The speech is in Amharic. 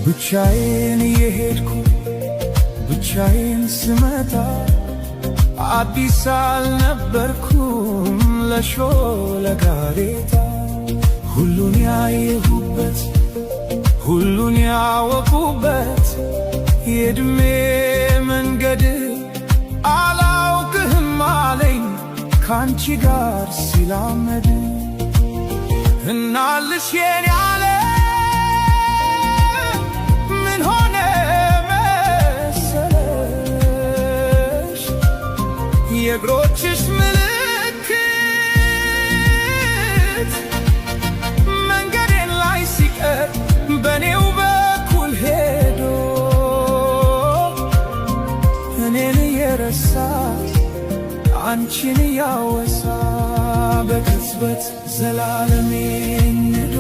ብቻዬን የሄድኩ ብቻዬን ስመጣ አዲስ አልነበርኩም ለሾለ ጋሬጣ ሁሉን ያየሁበት ሁሉን ያወቁበት የዕድሜ መንገድ አላውቅህም አለኝ ካንቺ ጋር ሲላመድ እናልሽ የኔ ያለ ምን ሆነ መሰለሽ የእግሮችሽ ምልክት መንገዴን ላይ ሲቀር በኔው በኩል ሄዶ እኔን የረሳ አንቺን ያወሳ በቅጽበት ዘላለሜን ንዶ